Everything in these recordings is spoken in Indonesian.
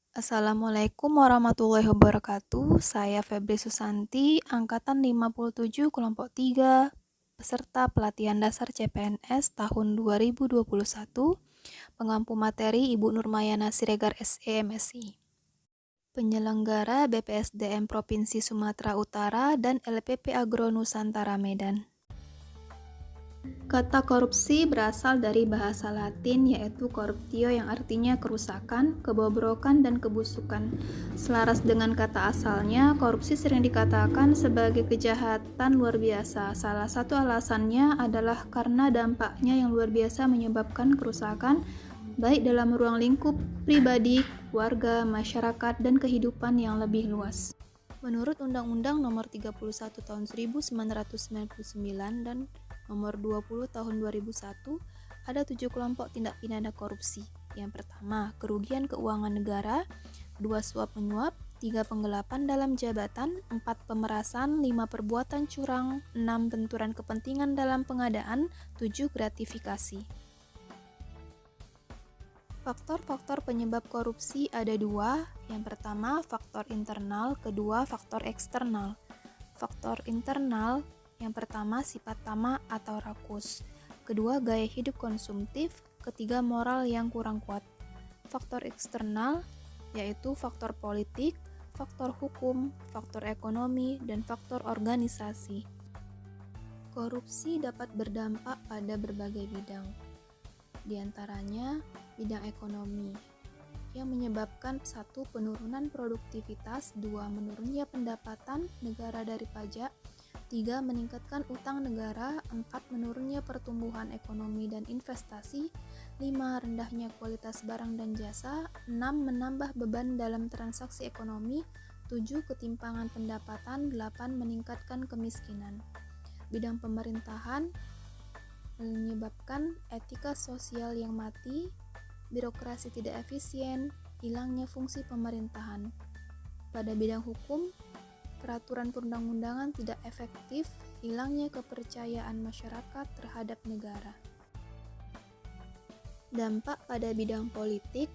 Assalamualaikum warahmatullahi wabarakatuh. Saya Febri Susanti, angkatan 57 kelompok 3, peserta pelatihan dasar CPNS tahun 2021, pengampu materi Ibu Nurmayana Siregar SE MSI. Penyelenggara BPSDM Provinsi Sumatera Utara dan LPP Agro Nusantara Medan. Kata korupsi berasal dari bahasa Latin yaitu corruptio yang artinya kerusakan, kebobrokan, dan kebusukan. Selaras dengan kata asalnya, korupsi sering dikatakan sebagai kejahatan luar biasa. Salah satu alasannya adalah karena dampaknya yang luar biasa menyebabkan kerusakan baik dalam ruang lingkup pribadi, keluarga, masyarakat, dan kehidupan yang lebih luas. Menurut Undang-Undang Nomor 31 Tahun 1999 dan Nomor 20 Tahun 2001, ada 7 kelompok tindak pidana korupsi. Yang pertama, kerugian keuangan negara, 2 suap menyuap, 3 penggelapan dalam jabatan, 4 pemerasan, 5 perbuatan curang, 6 benturan kepentingan dalam pengadaan, 7 gratifikasi. Faktor-faktor penyebab korupsi ada 2. Yang pertama, faktor internal, kedua, faktor eksternal. Faktor internal yang pertama, sifat tamak atau rakus. Kedua, gaya hidup konsumtif. Ketiga, moral yang kurang kuat. Faktor eksternal yaitu faktor politik, faktor hukum, faktor ekonomi, dan faktor organisasi. Korupsi dapat berdampak pada berbagai bidang. Di antaranya, bidang ekonomi yang menyebabkan 1. Penurunan produktivitas, 2. Menurunnya pendapatan negara dari pajak, 3. Meningkatkan utang negara, 4. Menurunnya pertumbuhan ekonomi dan investasi, 5. Rendahnya kualitas barang dan jasa, 6. Menambah beban dalam transaksi ekonomi, 7. Ketimpangan pendapatan, 8. Meningkatkan kemiskinan. Bidang pemerintahan menyebabkan etika sosial yang mati, birokrasi tidak efisien, hilangnya fungsi pemerintahan. Pada bidang hukum, peraturan perundang-undangan tidak efektif, hilangnya kepercayaan masyarakat terhadap negara. Dampak pada bidang politik,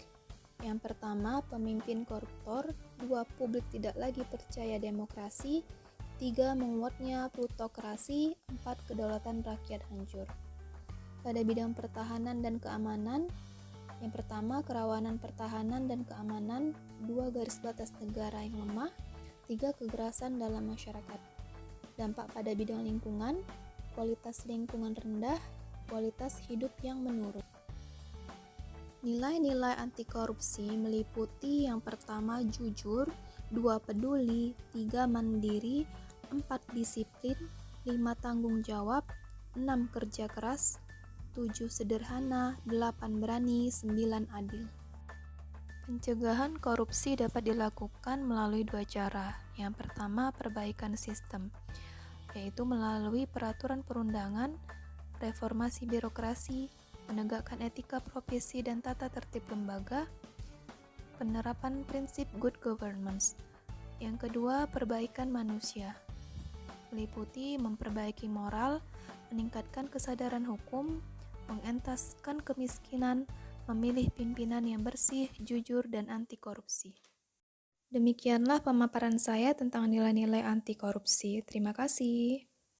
yang pertama, pemimpin koruptor, 2. Publik tidak lagi percaya demokrasi, 3. Menguatnya plutokrasi, 4. Kedaulatan rakyat hancur. Pada bidang pertahanan dan keamanan, yang pertama, kerawanan pertahanan dan keamanan, 2. Garis batas negara yang lemah, 3. Kekerasan dalam masyarakat. Dampak pada bidang lingkungan, kualitas lingkungan rendah, kualitas hidup yang menurun. Nilai-nilai anti korupsi meliputi yang pertama jujur, 2. Peduli, 3. Mandiri, 4. Disiplin, 5. Tanggung jawab, 6. Kerja keras, 7. Sederhana, 8. Berani, 9. Adil. Pencegahan korupsi dapat dilakukan melalui 2 cara. Yang pertama, perbaikan sistem, yaitu melalui peraturan perundangan, reformasi birokrasi, menegakkan etika profesi dan tata tertib lembaga, penerapan prinsip good governance. Yang kedua, perbaikan manusia, meliputi memperbaiki moral, meningkatkan kesadaran hukum, mengentaskan kemiskinan, memilih pimpinan yang bersih, jujur, dan anti korupsi. Demikianlah pemaparan saya tentang nilai-nilai anti korupsi. Terima kasih.